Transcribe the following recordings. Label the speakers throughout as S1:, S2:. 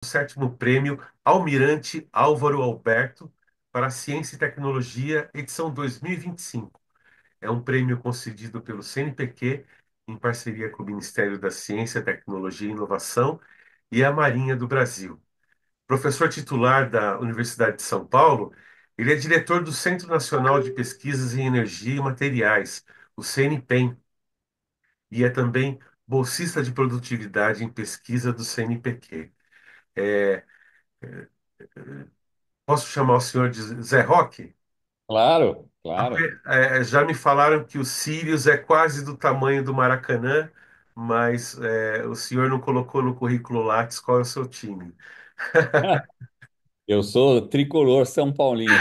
S1: O sétimo prêmio Almirante Álvaro Alberto para a Ciência e Tecnologia, edição 2025. É um prêmio concedido pelo CNPq em parceria com o Ministério da Ciência, Tecnologia e Inovação e a Marinha do Brasil. Professor titular da Universidade de São Paulo, ele é diretor do Centro Nacional de Pesquisas em Energia e Materiais, o CNPEM, e é também bolsista de produtividade em pesquisa do CNPq. É, Posso chamar o senhor de Zé Roque?
S2: Claro, claro.
S1: Já me falaram que o Sirius é quase do tamanho do Maracanã, mas o senhor não colocou no currículo Lattes qual é o seu time.
S2: Eu sou tricolor São Paulino.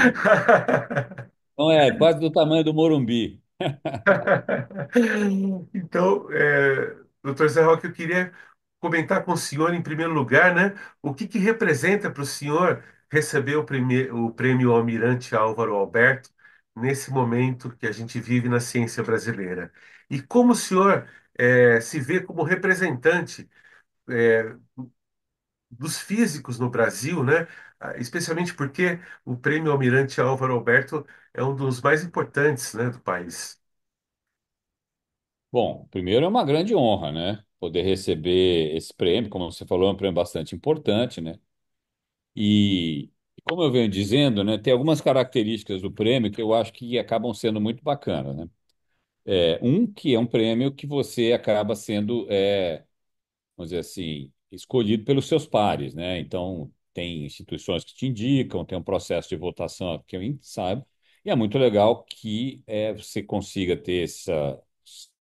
S2: Então é quase do tamanho do Morumbi.
S1: Então, doutor Zé Roque, eu queria comentar com o senhor, em primeiro lugar, né, o que representa para o senhor receber o prêmio Almirante Álvaro Alberto nesse momento que a gente vive na ciência brasileira. E como o senhor se vê como representante dos físicos no Brasil, né? Especialmente porque o prêmio Almirante Álvaro Alberto é um dos mais importantes, né, do país.
S2: Bom, primeiro é uma grande honra, né? Poder receber esse prêmio, como você falou, é um prêmio bastante importante, né? E como eu venho dizendo, né, tem algumas características do prêmio que eu acho que acabam sendo muito bacanas, né? Que é um prêmio que você acaba sendo, vamos dizer assim, escolhido pelos seus pares, né? Então, tem instituições que te indicam, tem um processo de votação que eu saiba, e é muito legal que você consiga ter essa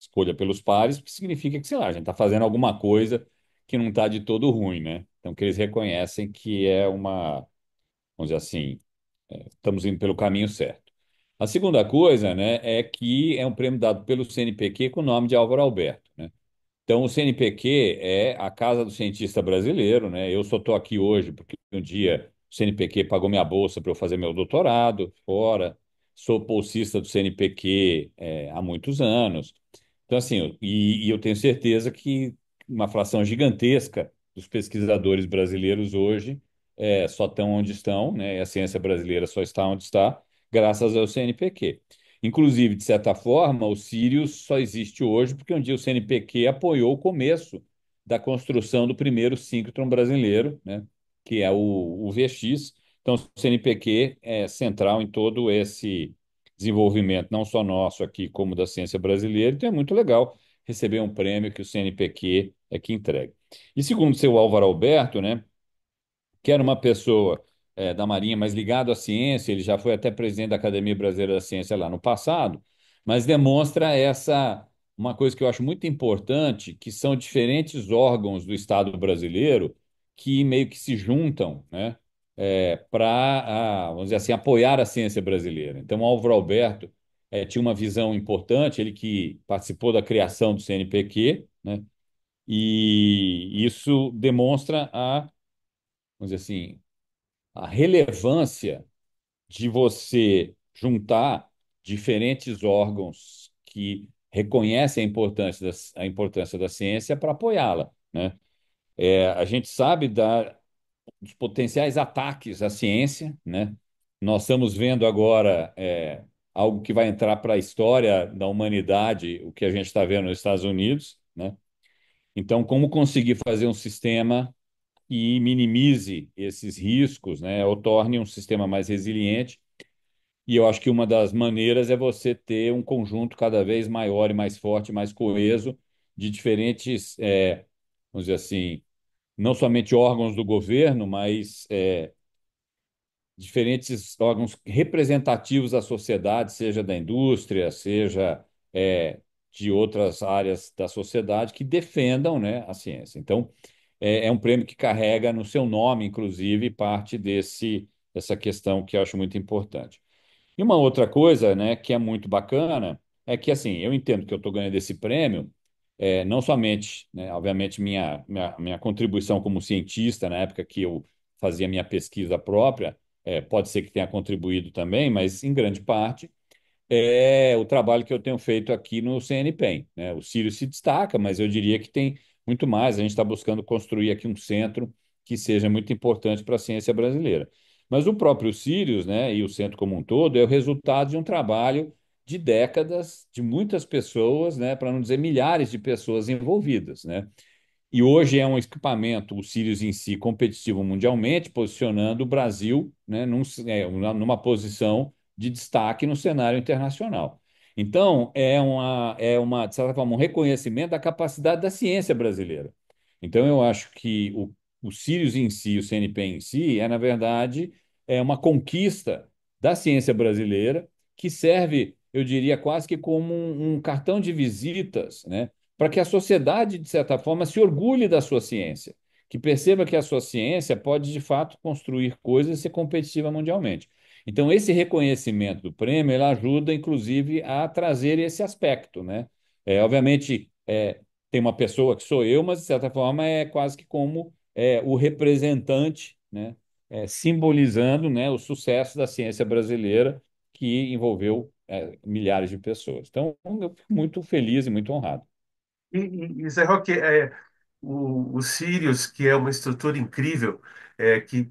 S2: escolha pelos pares, porque significa que, sei lá, a gente está fazendo alguma coisa que não está de todo ruim, né? Então, que eles reconhecem que é uma, vamos dizer assim, estamos indo pelo caminho certo. A segunda coisa, né, é que é um prêmio dado pelo CNPq com o nome de Álvaro Alberto, né? Então, o CNPq é a casa do cientista brasileiro, né? Eu só estou aqui hoje porque um dia o CNPq pagou minha bolsa para eu fazer meu doutorado fora. Sou bolsista do CNPq há muitos anos. Então, assim, e eu tenho certeza que uma fração gigantesca dos pesquisadores brasileiros hoje só estão onde estão, né? E a ciência brasileira só está onde está, graças ao CNPq. Inclusive, de certa forma, o Sirius só existe hoje porque um dia o CNPq apoiou o começo da construção do primeiro síncrotron brasileiro, né? Que é o VX. Então, o CNPq é central em todo esse desenvolvimento, não só nosso aqui, como da ciência brasileira. Então, é muito legal receber um prêmio que o CNPq é que entrega. E segundo o seu Álvaro Alberto, né? Que era uma pessoa da Marinha, mas ligado à ciência, ele já foi até presidente da Academia Brasileira da Ciência lá no passado, mas demonstra essa uma coisa que eu acho muito importante, que são diferentes órgãos do Estado brasileiro que meio que se juntam, né, para, vamos dizer assim, apoiar a ciência brasileira. Então, o Álvaro Alberto tinha uma visão importante, ele que participou da criação do CNPq, né, e isso demonstra vamos dizer assim, a relevância de você juntar diferentes órgãos que reconhecem a importância da ciência para apoiá-la, né? A gente sabe dos potenciais ataques à ciência, né? Nós estamos vendo agora algo que vai entrar para a história da humanidade, o que a gente está vendo nos Estados Unidos, né? Então, como conseguir fazer um sistema e minimize esses riscos, né, ou torne um sistema mais resiliente. E eu acho que uma das maneiras é você ter um conjunto cada vez maior e mais forte, mais coeso, de diferentes, vamos dizer assim, não somente órgãos do governo, mas diferentes órgãos representativos da sociedade, seja da indústria, seja de outras áreas da sociedade, que defendam, né, a ciência. Então, é um prêmio que carrega no seu nome, inclusive, parte dessa questão que eu acho muito importante. E uma outra coisa, né, que é muito bacana, é que, assim, eu entendo que eu estou ganhando esse prêmio, não somente, né, obviamente, minha contribuição como cientista, na época que eu fazia minha pesquisa própria, pode ser que tenha contribuído também, mas, em grande parte, é o trabalho que eu tenho feito aqui no CNPEM, né? O Círio se destaca, mas eu diria que tem muito mais. A gente está buscando construir aqui um centro que seja muito importante para a ciência brasileira. Mas o próprio Sirius, né, e o centro como um todo, é o resultado de um trabalho de décadas, de muitas pessoas, né, para não dizer milhares de pessoas envolvidas, né? E hoje é um equipamento, o Sirius em si, competitivo mundialmente, posicionando o Brasil, né, numa posição de destaque no cenário internacional. Então, de certa forma, um reconhecimento da capacidade da ciência brasileira. Então, eu acho que o Sirius em si, o CNP em si, na verdade, é uma conquista da ciência brasileira que serve, eu diria, quase que como um cartão de visitas, né? Para que a sociedade, de certa forma, se orgulhe da sua ciência, que perceba que a sua ciência pode, de fato, construir coisas e ser competitiva mundialmente. Então, esse reconhecimento do prêmio, ele ajuda, inclusive, a trazer esse aspecto, né? Obviamente, tem uma pessoa que sou eu, mas, de certa forma, é quase que como o representante, né? Simbolizando, né, o sucesso da ciência brasileira que envolveu milhares de pessoas. Então, eu fico muito feliz e muito honrado.
S1: Zé Roque, o Sirius, que é uma estrutura incrível, que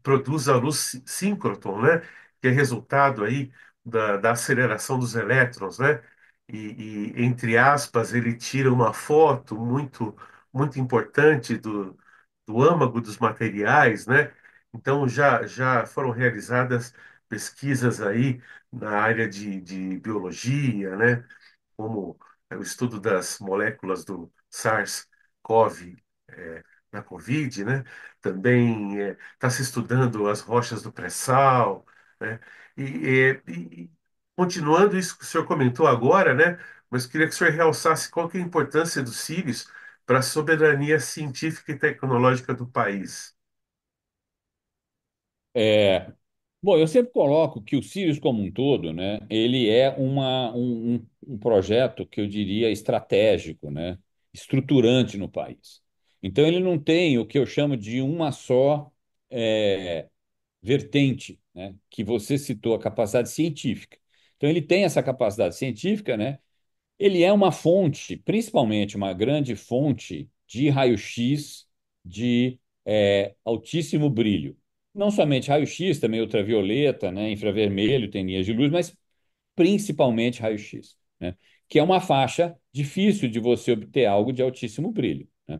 S1: produz a luz síncroton, né? Que é resultado aí da aceleração dos elétrons, né? Entre aspas, ele tira uma foto muito importante do âmago dos materiais, né? Então, já foram realizadas pesquisas aí na área de biologia, né? Como o estudo das moléculas do SARS-CoV na Covid, né? Também está se estudando as rochas do pré-sal, né? E continuando isso que o senhor comentou agora, né? Mas queria que o senhor realçasse qual que é a importância dos Sírios para a soberania científica e tecnológica do país.
S2: É, bom, eu sempre coloco que o Sirius como um todo, né, ele é um projeto que eu diria estratégico, né, estruturante no país. Então ele não tem o que eu chamo de uma só é, vertente, né, que você citou, a capacidade científica. Então ele tem essa capacidade científica, né, ele é uma fonte, principalmente uma grande fonte de raio-x de altíssimo brilho. Não somente raio-x, também ultravioleta, né, infravermelho, tem linhas de luz, mas principalmente raio-x, né, que é uma faixa difícil de você obter algo de altíssimo brilho, né?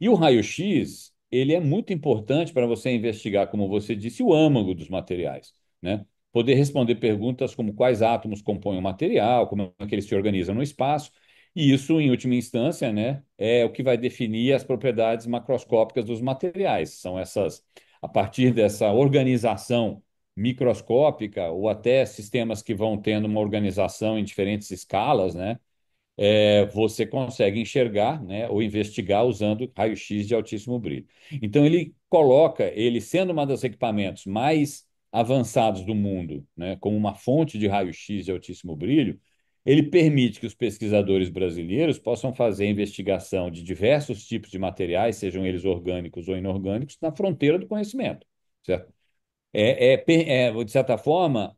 S2: E o raio-x, ele é muito importante para você investigar, como você disse, o âmago dos materiais, né? Poder responder perguntas como quais átomos compõem o material, como é que eles se organizam no espaço, e isso, em última instância, né, é o que vai definir as propriedades macroscópicas dos materiais. São essas, a partir dessa organização microscópica, ou até sistemas que vão tendo uma organização em diferentes escalas, né? Você consegue enxergar, né, ou investigar usando raio-x de altíssimo brilho. Então, ele sendo um dos equipamentos mais avançados do mundo, né, como uma fonte de raio-x de altíssimo brilho, ele permite que os pesquisadores brasileiros possam fazer investigação de diversos tipos de materiais, sejam eles orgânicos ou inorgânicos, na fronteira do conhecimento, certo? De certa forma,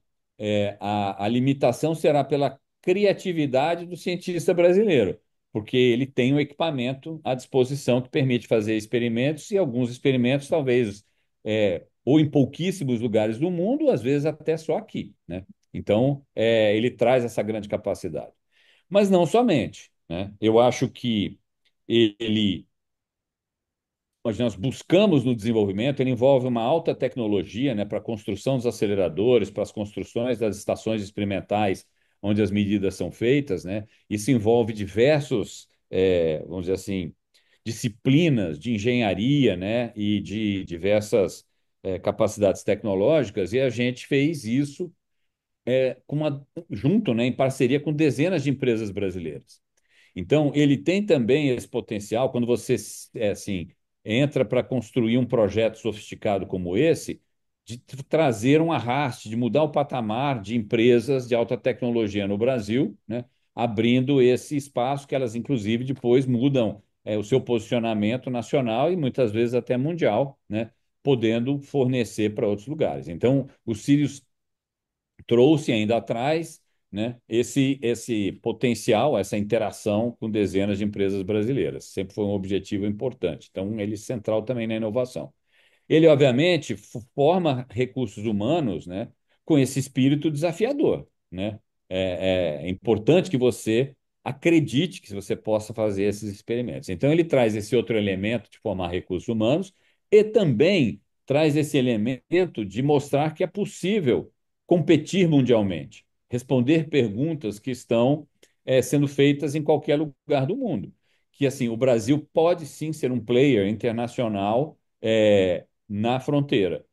S2: a limitação será pela criatividade do cientista brasileiro, porque ele tem um equipamento à disposição que permite fazer experimentos, e alguns experimentos, talvez, ou em pouquíssimos lugares do mundo, às vezes até só aqui, né? Então, ele traz essa grande capacidade. Mas não somente, né? Eu acho que ele nós buscamos no desenvolvimento, ele envolve uma alta tecnologia, né, para a construção dos aceleradores, para as construções das estações experimentais onde as medidas são feitas, né? Isso envolve diversos, vamos dizer assim, disciplinas de engenharia, né, e de diversas capacidades tecnológicas, e a gente fez isso junto, né, em parceria com dezenas de empresas brasileiras. Então, ele tem também esse potencial, quando você assim, entra para construir um projeto sofisticado como esse, de trazer um arraste, de mudar o patamar de empresas de alta tecnologia no Brasil, né? Abrindo esse espaço que elas, inclusive, depois mudam o seu posicionamento nacional e muitas vezes até mundial, né? Podendo fornecer para outros lugares. Então, o Sirius trouxe ainda atrás. né, esse potencial, essa interação com dezenas de empresas brasileiras. Sempre foi um objetivo importante. Então, ele é central também na inovação. Ele, obviamente, forma recursos humanos, né, com esse espírito desafiador, né? É importante que você acredite que você possa fazer esses experimentos. Então, ele traz esse outro elemento de formar recursos humanos e também traz esse elemento de mostrar que é possível competir mundialmente, responder perguntas que estão sendo feitas em qualquer lugar do mundo. Que assim, o Brasil pode sim ser um player internacional na fronteira.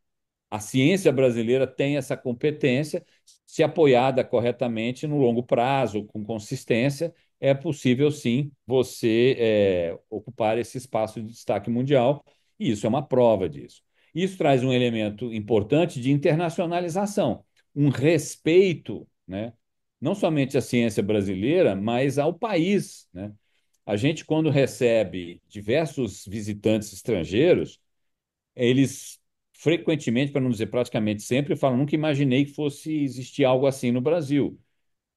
S2: A ciência brasileira tem essa competência, se apoiada corretamente no longo prazo, com consistência, é possível sim você ocupar esse espaço de destaque mundial, e isso é uma prova disso. Isso traz um elemento importante de internacionalização, um respeito, né? Não somente à ciência brasileira, mas ao país, né? A gente, quando recebe diversos visitantes estrangeiros, eles frequentemente, para não dizer praticamente sempre, falam: nunca imaginei que fosse existir algo assim no Brasil.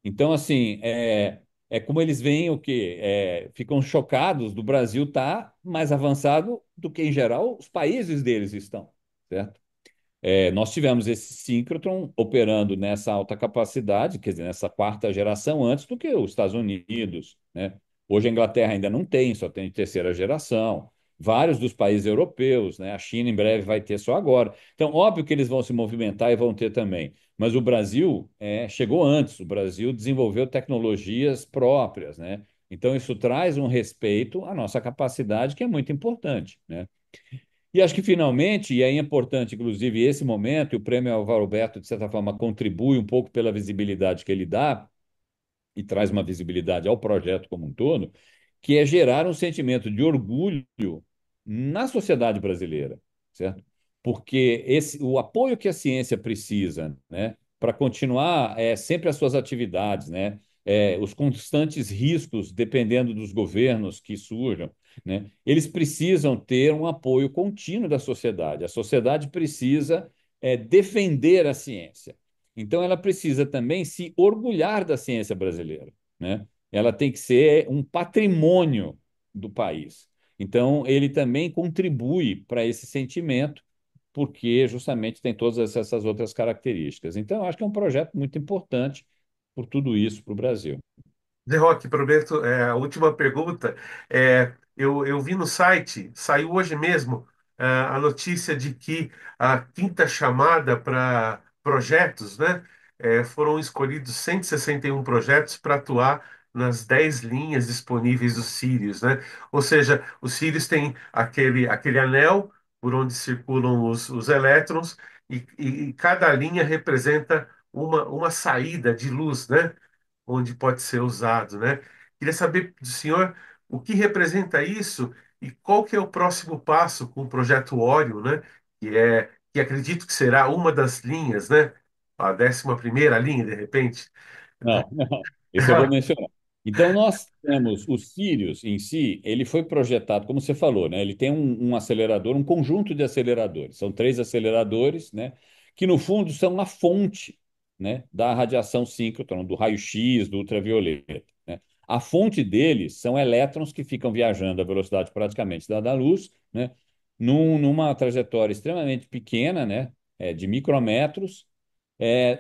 S2: Então, assim, é como eles veem o quê? Ficam chocados do Brasil estar mais avançado do que, em geral, os países deles estão, certo? Nós tivemos esse síncrotron operando nessa alta capacidade, quer dizer, nessa quarta geração, antes do que os Estados Unidos, né? Hoje a Inglaterra ainda não tem, só tem terceira geração. Vários dos países europeus, né? A China em breve vai ter só agora. Então, óbvio que eles vão se movimentar e vão ter também. Mas o Brasil chegou antes, o Brasil desenvolveu tecnologias próprias, né? Então, isso traz um respeito à nossa capacidade, que é muito importante, né? E acho que, finalmente, e é importante, inclusive, esse momento, e o prêmio Álvaro Alberto, de certa forma, contribui um pouco pela visibilidade que ele dá, e traz uma visibilidade ao projeto como um todo, que é gerar um sentimento de orgulho na sociedade brasileira, certo? Porque o apoio que a ciência precisa, né, para continuar sempre as suas atividades, né, os constantes riscos, dependendo dos governos que surjam, né, eles precisam ter um apoio contínuo da sociedade. A sociedade precisa defender a ciência. Então, ela precisa também se orgulhar da ciência brasileira, né? Ela tem que ser um patrimônio do país. Então, ele também contribui para esse sentimento, porque justamente tem todas essas outras características. Então, eu acho que é um projeto muito importante por tudo isso para o Brasil.
S1: Zé Roque, prometo, a última pergunta. Eu vi no site, saiu hoje mesmo, a notícia de que a quinta chamada para projetos, né, foram escolhidos 161 projetos para atuar nas 10 linhas disponíveis dos Sírios, né? Ou seja, os Sírios têm aquele anel por onde circulam os elétrons e cada linha representa uma saída de luz, né? Onde pode ser usado, né? Queria saber do senhor o que representa isso e qual que é o próximo passo com o projeto Óleo, né? Que acredito que será uma das linhas, né? A 11ª linha, de repente.
S2: Não, não. Esse eu vou mencionar. Então, nós temos o Sirius em si, ele foi projetado, como você falou, né? Ele tem um acelerador, um conjunto de aceleradores. São três aceleradores, né? Que no fundo são a fonte, né, da radiação síncrotron, do raio-x, do ultravioleta, né? A fonte deles são elétrons que ficam viajando à velocidade praticamente da luz, né? Numa trajetória extremamente pequena, né? De micrometros,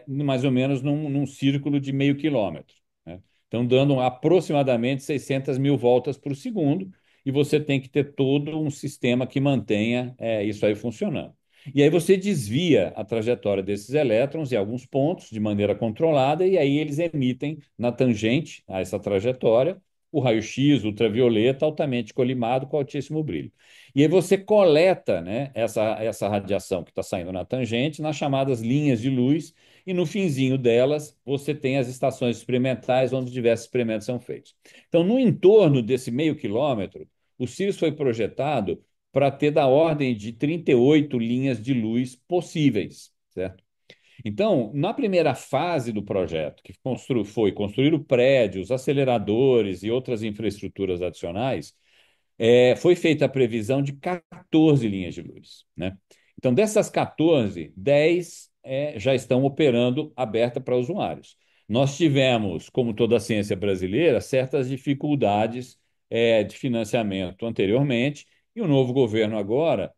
S2: mais ou menos num círculo de meio quilômetro, né? Então, dando aproximadamente 600 mil voltas por segundo, e você tem que ter todo um sistema que mantenha isso aí funcionando. E aí você desvia a trajetória desses elétrons em alguns pontos de maneira controlada, e aí eles emitem na tangente a essa trajetória o raio-x ultravioleta altamente colimado com altíssimo brilho. E aí você coleta, né, essa radiação que está saindo na tangente nas chamadas linhas de luz, e no finzinho delas você tem as estações experimentais onde diversos experimentos são feitos. Então, no entorno desse meio quilômetro, o Sirius foi projetado para ter da ordem de 38 linhas de luz possíveis, certo? Então, na primeira fase do projeto, que foi construir o prédio, os aceleradores e outras infraestruturas adicionais, foi feita a previsão de 14 linhas de luz, né? Então, dessas 14, 10 já estão operando aberta para usuários. Nós tivemos, como toda a ciência brasileira, certas dificuldades de financiamento anteriormente, e o novo governo agora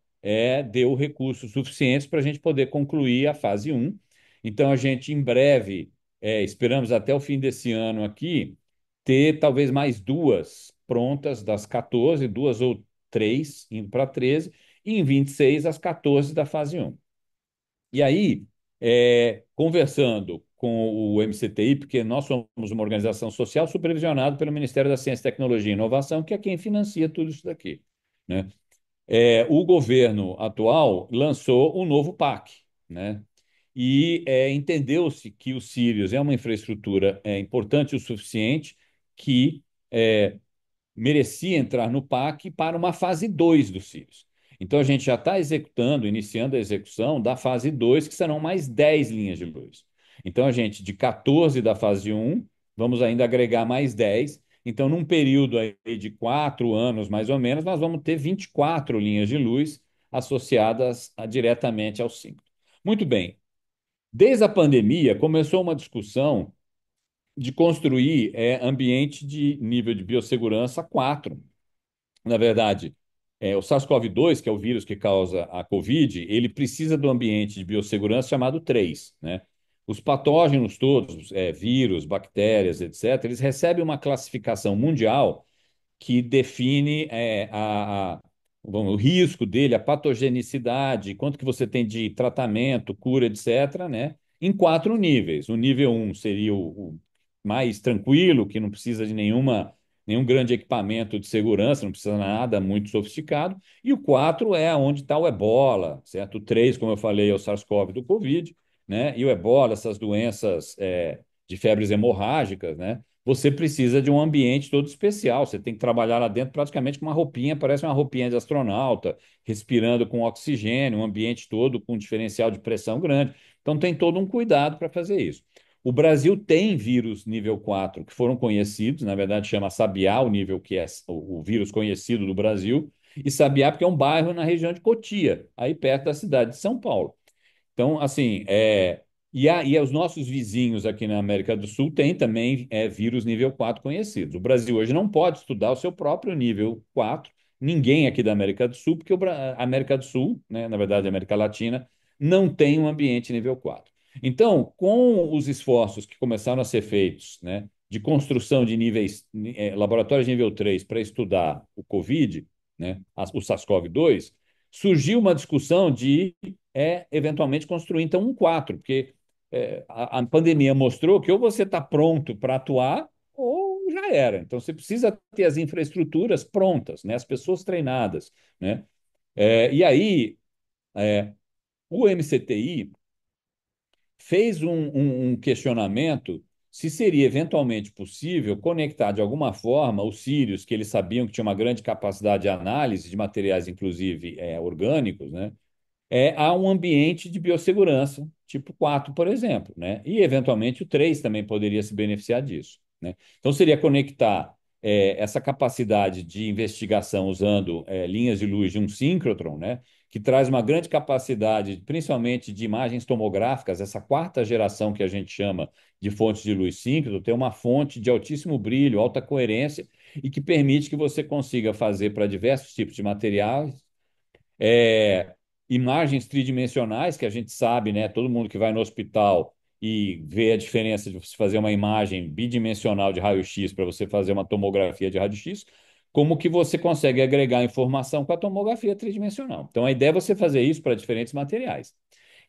S2: deu recursos suficientes para a gente poder concluir a fase um. Então, a gente, em breve, esperamos até o fim desse ano aqui, ter talvez mais duas prontas das 14, duas ou três, indo para 13, e em 26 as 14 da fase um. E aí, conversando com o MCTI, porque nós somos uma organização social supervisionada pelo Ministério da Ciência, Tecnologia e Inovação, que é quem financia tudo isso daqui, né? O governo atual lançou um novo PAC, né? E entendeu-se que o Sirius é uma infraestrutura importante o suficiente que merecia entrar no PAC para uma fase 2 do Sirius. Então, a gente já está executando, iniciando a execução da fase 2, que serão mais 10 linhas de luz. Então, a gente, de 14 da fase um, vamos ainda agregar mais 10. Então, num período aí de 4 anos, mais ou menos, nós vamos ter 24 linhas de luz associadas diretamente ao SINC. Muito bem. Desde a pandemia, começou uma discussão de construir ambiente de nível de biossegurança 4. Na verdade, o SARS-CoV-2, que é o vírus que causa a COVID, ele precisa do ambiente de biossegurança chamado 3, né? Os patógenos todos, vírus, bactérias, etc., eles recebem uma classificação mundial que define o risco dele, a patogenicidade, quanto que você tem de tratamento, cura, etc., né? Em 4 níveis. O nível um seria o mais tranquilo, que não precisa de nenhum grande equipamento de segurança, não precisa nada muito sofisticado. E o 4 é onde está o ebola, certo? O 3, como eu falei, é o SARS-CoV do Covid, né? E o ebola, essas doenças de febres hemorrágicas, né? Você precisa de um ambiente todo especial. Você tem que trabalhar lá dentro praticamente com uma roupinha, parece uma roupinha de astronauta, respirando com oxigênio, um ambiente todo com um diferencial de pressão grande. Então tem todo um cuidado para fazer isso. O Brasil tem vírus nível 4 que foram conhecidos, na verdade chama Sabiá, o nível que é o vírus conhecido do Brasil, e Sabiá porque é um bairro na região de Cotia, aí perto da cidade de São Paulo. Então, assim, os nossos vizinhos aqui na América do Sul têm também vírus nível 4 conhecidos. O Brasil hoje não pode estudar o seu próprio nível 4, ninguém aqui da América do Sul, porque a América do Sul, né, na verdade a América Latina, não tem um ambiente nível 4. Então, com os esforços que começaram a ser feitos, né, de construção de níveis, laboratórios de nível 3 para estudar o COVID, né, o SARS-CoV-2, surgiu uma discussão de eventualmente construir então um 4, porque a pandemia mostrou que ou você está pronto para atuar ou já era. Então você precisa ter as infraestruturas prontas, né? As pessoas treinadas, né? E aí o MCTI fez um questionamento se seria eventualmente possível conectar de alguma forma os Sirius, que eles sabiam que tinha uma grande capacidade de análise de materiais, inclusive orgânicos, né? A um ambiente de biossegurança, tipo 4, por exemplo, né? E, eventualmente, o 3 também poderia se beneficiar disso, né? Então, seria conectar essa capacidade de investigação usando linhas de luz de um síncrotron, né? Que traz uma grande capacidade, principalmente de imagens tomográficas, essa quarta geração que a gente chama de fontes de luz síncrotron, tem uma fonte de altíssimo brilho, alta coerência, e que permite que você consiga fazer para diversos tipos de materiais é, imagens tridimensionais, que a gente sabe, né? Todo mundo que vai no hospital e vê a diferença de você fazer uma imagem bidimensional de raio-x para você fazer uma tomografia de raio-x, como que você consegue agregar informação com a tomografia tridimensional. Então, a ideia é você fazer isso para diferentes materiais.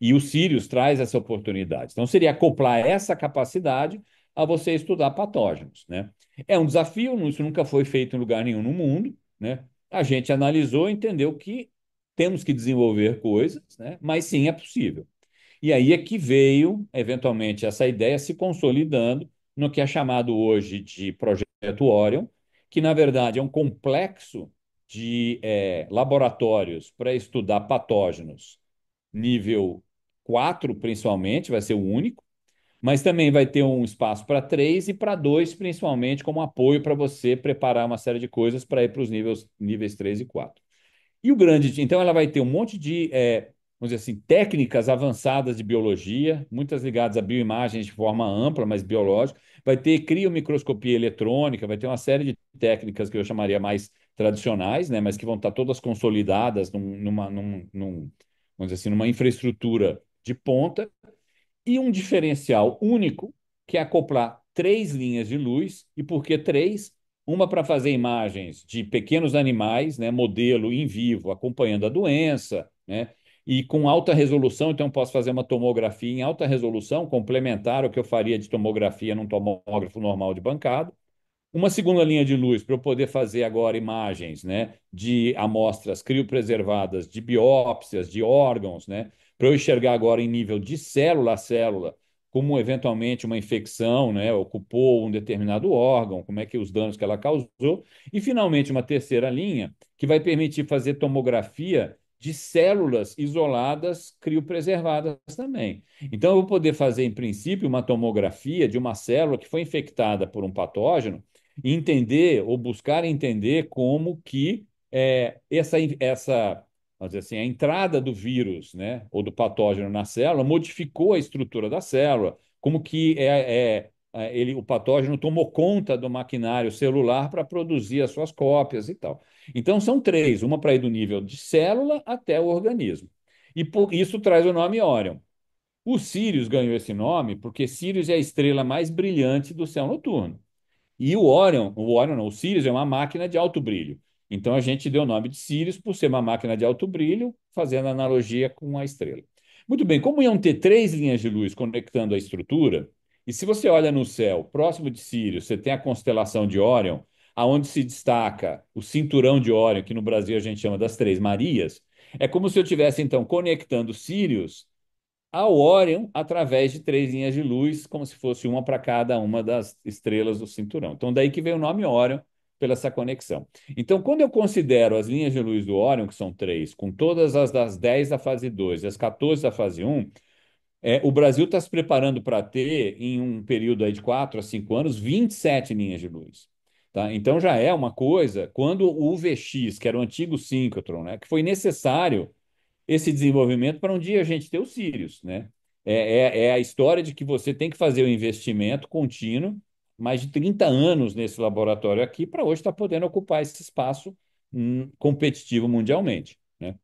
S2: E o Sirius traz essa oportunidade. Então, seria acoplar essa capacidade a você estudar patógenos, né? É um desafio, isso nunca foi feito em lugar nenhum no mundo, né? A gente analisou e entendeu que temos que desenvolver coisas, né? Mas sim, é possível. E aí é que veio, eventualmente, essa ideia se consolidando no que é chamado hoje de Projeto Orion, que, na verdade, é um complexo de laboratórios para estudar patógenos nível 4 principalmente, vai ser o único, mas também vai ter um espaço para 3 e para 2 principalmente, como apoio para você preparar uma série de coisas para ir para os níveis 3 e 4. E o grande, então ela vai ter um monte de vamos dizer assim, técnicas avançadas de biologia, muitas ligadas a bioimagens de forma ampla, mas biológica. Vai ter criomicroscopia eletrônica, vai ter uma série de técnicas que eu chamaria mais tradicionais, né, mas que vão estar todas consolidadas vamos dizer assim, numa infraestrutura de ponta e um diferencial único, que é acoplar três linhas de luz. E por que três? Uma para fazer imagens de pequenos animais, né, modelo em vivo, acompanhando a doença, né, e com alta resolução. Então, posso fazer uma tomografia em alta resolução, complementar o que eu faria de tomografia num tomógrafo normal de bancada. Uma segunda linha de luz para eu poder fazer agora imagens, né, de amostras criopreservadas, de biópsias, de órgãos, né, para eu enxergar agora em nível de célula a célula, como eventualmente uma infecção, né, ocupou um determinado órgão, como é que os danos que ela causou, e finalmente uma terceira linha que vai permitir fazer tomografia de células isoladas criopreservadas também. Então, eu vou poder fazer, em princípio, uma tomografia de uma célula que foi infectada por um patógeno e entender ou buscar entender como que vamos dizer assim, a entrada do vírus, né, ou do patógeno na célula modificou a estrutura da célula, como que o patógeno tomou conta do maquinário celular para produzir as suas cópias e tal. Então, são três, uma para ir do nível de célula até o organismo. E por isso traz o nome Órion. O Sirius ganhou esse nome porque Sirius é a estrela mais brilhante do céu noturno. E o Orion não, o Sirius é uma máquina de alto brilho. Então a gente deu o nome de Sirius por ser uma máquina de alto brilho, fazendo analogia com a estrela. Muito bem, como iam ter três linhas de luz conectando a estrutura, e se você olha no céu, próximo de Sirius, você tem a constelação de Órion, aonde se destaca o cinturão de Órion, que no Brasil a gente chama das Três Marias, é como se eu estivesse então conectando Sirius ao Órion através de três linhas de luz, como se fosse uma para cada uma das estrelas do cinturão. Então, daí que vem o nome Órion, pela essa conexão. Então, quando eu considero as linhas de luz do Órion, que são três, com todas as das 10 da fase 2 e as 14 da fase um, o Brasil está se preparando para ter, em um período aí de 4 a 5 anos, 27 linhas de luz. Tá? Então, já é uma coisa, quando o UVX, que era o antigo síncrotron, né, que foi necessário esse desenvolvimento para um dia a gente ter os Sirius, né? É a história de que você tem que fazer o investimento contínuo, mais de 30 anos nesse laboratório aqui, para hoje estar podendo ocupar esse espaço competitivo mundialmente, né?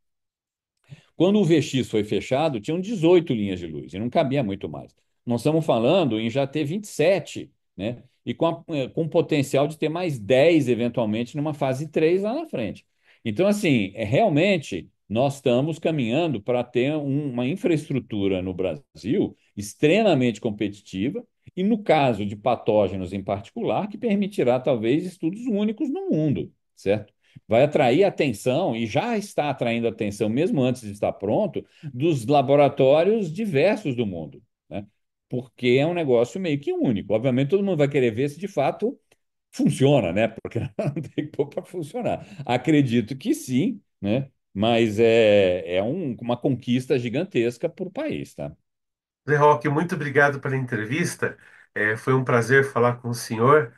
S2: Quando o VX foi fechado, tinham 18 linhas de luz e não cabia muito mais. Nós estamos falando em já ter 27, né? E com potencial de ter mais 10 eventualmente numa fase 3 lá na frente. Então, assim, realmente nós estamos caminhando para ter uma infraestrutura no Brasil extremamente competitiva e, no caso de patógenos em particular, que permitirá talvez estudos únicos no mundo, certo? Vai atrair atenção, e já está atraindo atenção, mesmo antes de estar pronto, dos laboratórios diversos do mundo, né? Porque é um negócio meio que único. Obviamente, todo mundo vai querer ver se de fato funciona, né? Porque não tem que pôr para funcionar. Acredito que sim, né? Mas uma conquista gigantesca para o país, tá?
S1: Zé Roque, muito obrigado pela entrevista. Foi um prazer falar com o senhor